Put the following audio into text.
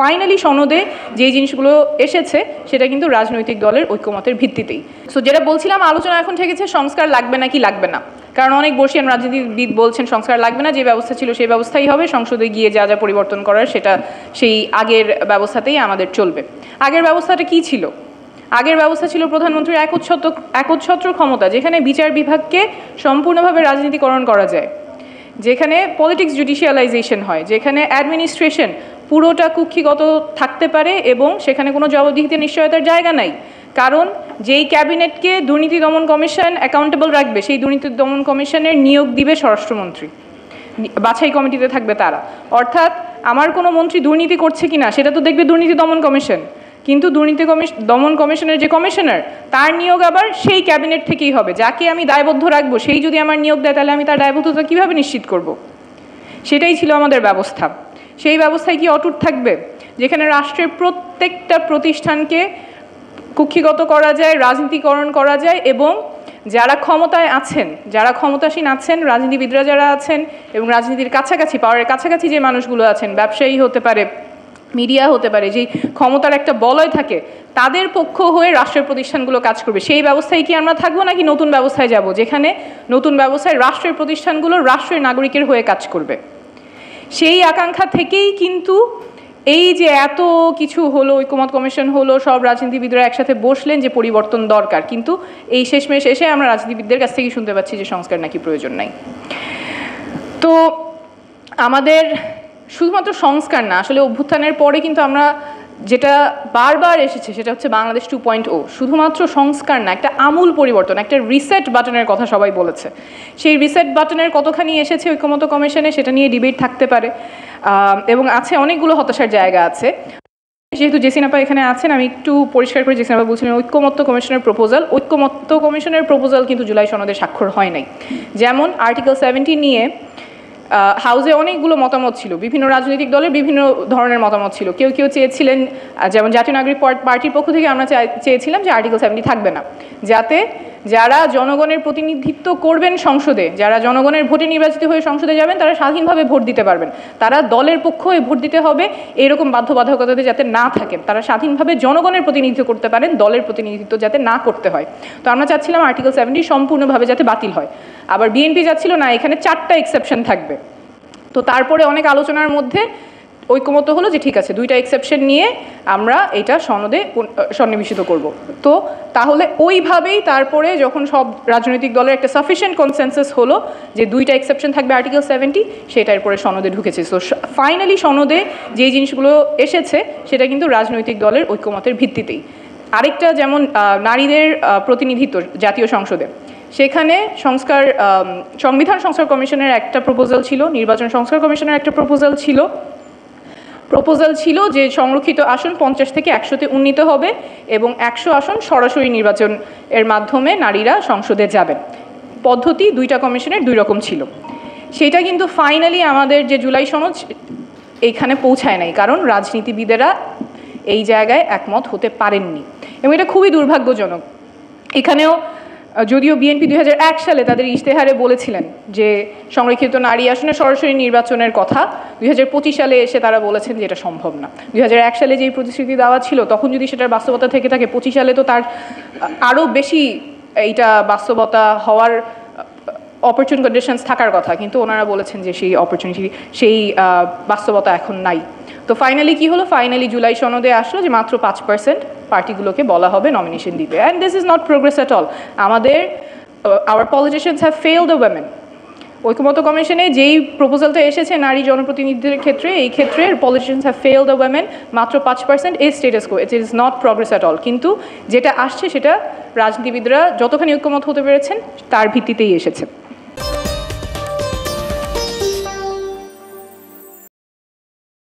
Finally সনদে যে জিনিসগুলো এসেছে সেটা কিন্তু রাজনৈতিক দলের ঐক্যমতের ভিত্তিতেই। সো যেটা বলছিলাম, আলোচনা এখন ঠেকেছে সংস্কার লাগবে নাকি লাগবে না, কারণ অনেক বর্ষিয়ান রাজনীতিবিদ বলছেন সংস্কার লাগবে না, যে ব্যবস্থা ছিল সেই ব্যবস্থাই হবে, সংসদে গিয়ে যা যা পরিবর্তন করার সেটা সেই আগের ব্যবস্থাতেই আমাদের চলবে। আগের ব্যবস্থাটা কি ছিল? আগের ব্যবস্থা ছিল প্রধানমন্ত্রীর একচ্ছত্র ক্ষমতা, যেখানে বিচার বিভাগকে সম্পূর্ণভাবে রাজনীতিকরণ করা যায়, যেখানে পলিটিক্স জুডিশিয়ালাইজেশন হয়, যেখানে অ্যাডমিনিস্ট্রেশন পুরোটা কুক্ষিগত থাকতে পারে এবং সেখানে কোনো জবাবদিহিতার নিশ্চয়তার জায়গা নাই। কারণ যেই ক্যাবিনেটকে দুর্নীতি দমন কমিশন অ্যাকাউন্টেবল রাখবে, সেই দুর্নীতি দমন কমিশনের নিয়োগ দিবে স্বরাষ্ট্রমন্ত্রী, বাছাই কমিটিতে থাকবে তারা। অর্থাৎ আমার কোনো মন্ত্রী দুর্নীতি করছে কিনা সেটা তো দেখবে দুর্নীতি দমন কমিশন, কিন্তু দুর্নীতি দমন কমিশনের যে কমিশনার তার নিয়োগ আবার সেই ক্যাবিনেট থেকেই হবে। যাকে আমি দায়বদ্ধ রাখবো সেই যদি আমার নিয়োগ দেয়, তাহলে আমি তার দায়বদ্ধতা কীভাবে নিশ্চিত করব? সেটাই ছিল আমাদের ব্যবস্থা। সেই ব্যবস্থায় কি অটুট থাকবে, যেখানে রাষ্ট্রের প্রত্যেকটা প্রতিষ্ঠানকে কুক্ষিগত করা যায়, রাজনীতিকরণ করা যায়, এবং যারা ক্ষমতায় আছেন, যারা ক্ষমতাসীন আছেন, রাজনীতিবিদরা যারা আছেন এবং রাজনীতির কাছাকাছি, পাওয়ারের কাছাকাছি যে মানুষগুলো আছেন, ব্যবসায়ী হতে পারে, মিডিয়া হতে পারে, যেই ক্ষমতার একটা বলয় থাকে, তাদের পক্ষ হয়ে রাষ্ট্রের প্রতিষ্ঠানগুলো কাজ করবে। সেই ব্যবস্থায় কি আমরা থাকবো, নাকি নতুন ব্যবস্থায় যাব, যেখানে নতুন ব্যবস্থায় রাষ্ট্রের প্রতিষ্ঠানগুলো রাষ্ট্রের নাগরিকের হয়ে কাজ করবে? সেই আকাঙ্ক্ষা থেকেই কিন্তু এই যে এত কিছু হলো, ঐকমত্য কমিশন হলো, সব রাজনীতিবিদরা একসাথে বসলেন যে পরিবর্তন দরকার, কিন্তু এই শেষমেশ এসে আমরা রাজনীতিবিদদের কাছ থেকেই শুনতে পাচ্ছি যে সংস্কার নাকি প্রয়োজন নাই। তো আমাদের শুধুমাত্র সংস্কার না, আসলে অভ্যুত্থানের পরে কিন্তু আমরা যেটা বারবার এসেছে সেটা হচ্ছে বাংলাদেশ 2.0। শুধুমাত্র সংস্কার না, একটা আমূল পরিবর্তন, একটা রিসেট বাটনের কথা সবাই বলেছে। সেই রিসেট বাটনের কতখানি এসেছে ঐকমত্য কমিশনে সেটা নিয়ে ডিবেট থাকতে পারে, এবং আছে অনেকগুলো হতাশার জায়গা আছে। যেহেতু জেসিনাপা এখানে আছেন, আমি একটু পরিষ্কার করে, জেসিনাপা বলছিলেন ঐকমত্য কমিশনের প্রপোজাল, ঐকমত্য কমিশনের প্রপোজাল কিন্তু জুলাই সনদে স্বাক্ষর হয় নাই। যেমন আর্টিকেল 70 নিয়ে হাউসে অনেকগুলো মতামত ছিল, বিভিন্ন রাজনৈতিক দলের বিভিন্ন ধরনের মতামত ছিল। কেউ কেউ চেয়েছিলেন, যেমন জাতীয় নাগরিক পার্টির পক্ষ থেকে আমরা চেয়েছিলাম যে আর্টিকেল 70 থাকবে না, যাতে যারা জনগণের প্রতিনিধিত্ব করবেন সংসদে, যারা জনগণের ভোটে নির্বাচিত হয়ে সংসদে যাবেন, তারা স্বাধীনভাবে ভোট দিতে পারবেন, তারা দলের পক্ষ হয়ে ভোট দিতে হবে এরকম বাধ্যবাধকতাতে যাতে না থাকেন, তারা স্বাধীনভাবে জনগণের প্রতিনিধিত্ব করতে পারেন, দলের প্রতিনিধিত্ব যাতে না করতে হয়। তো আমরা চাচ্ছিলাম আর্টিকেল 70 সম্পূর্ণভাবে যাতে বাতিল হয়। আবার বিএনপি চাচ্ছিল না, এখানে 4টা এক্সেপশন থাকবে। তো তারপরে অনেক আলোচনার মধ্যে ঐকমত্য হলো যে ঠিক আছে, 2টা এক্সেপশন নিয়ে আমরা এটা সনদে সন্নিবেশিত করব। তো তাহলে ওইভাবেই তারপরে যখন সব রাজনৈতিক দলের একটা সাফিসিয়েন্ট কনসেনসাস হলো যে 2টা এক্সেপশন থাকবে আর্টিকেল 70, সেটার পরে সনদে ঢুকেছে। সো ফাইনালি সনদে যে জিনিসগুলো এসেছে সেটা কিন্তু রাজনৈতিক দলের ঐকমতের ভিত্তিতেই। আরেকটা যেমন নারীদের প্রতিনিধিত্ব জাতীয় সংসদে, সেখানে সংবিধান সংস্কার কমিশনের একটা প্রপোজাল ছিল, নির্বাচন সংস্কার কমিশনের একটা প্রপোজাল ছিল যে সংরক্ষিত আসন 50 থেকে 100-তে উন্নীত হবে এবং 100 আসন সরাসরি নির্বাচন এর মাধ্যমে নারীরা সংসদে যাবেন। পদ্ধতি 2টা কমিশনের 2 রকম ছিল। সেটা কিন্তু ফাইনালি আমাদের যে জুলাই সনদ এইখানে পৌঁছায় নাই, কারণ রাজনীতিবিদেরা এই জায়গায় একমত হতে পারেননি, এবং এটা খুবই দুর্ভাগ্যজনক। এখানেও যদিও বিএনপি 2001 সালে তাদের ইশতেহারে বলেছিলেন যে সংরক্ষিত নারী আসনে সরাসরি নির্বাচনের কথা, 2025 সালে এসে তারা বলেছেন যে এটা সম্ভব না। 2001 সালে যেই প্রতিশ্রুতি দেওয়া ছিল, তখন যদি সেটার বাস্তবতা থেকে থাকে, 25 সালে তো তার আরও বেশি এইটা বাস্তবতা হওয়ার অপরচুন কন্ডিশনস থাকার কথা, কিন্তু ওনারা বলেছেন যে সেই অপরচুনিটি, সেই বাস্তবতা এখন নাই। তো ফাইনালি কি হলো, ফাইনালি জুলাই সনদে আসলো যে মাত্র 5% পার্টিগুলোকে বলা হবে নমিনেশন দিবে। And this is not progress at all. Our politicians have failed the women. ঐকমত্য কমিশনে যেই প্রপোজালটা এসেছে নারী জনপ্রতিনিধিদের ক্ষেত্রে, এই ক্ষেত্রে politicians have failed the women, মাত্র 5% is status co, it is not progress at all. কিন্তু যেটা আসছে সেটা রাজনীতিবিদরা যতখানি ঐকমত হতে পেরেছেন তার ভিত্তিতেই এসেছে।